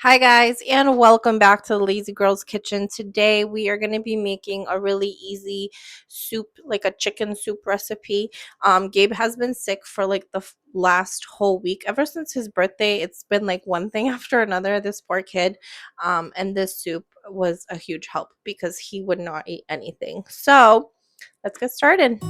Hi guys, and welcome back to the Lazy Girls Kitchen. Today we are going to be making a really easy soup, like a chicken soup recipe. Gabe has been sick for like the last whole week. Ever since his birthday, it's been like one thing after another, this poor kid. And this soup was a huge help because he would not eat anything. So let's get started.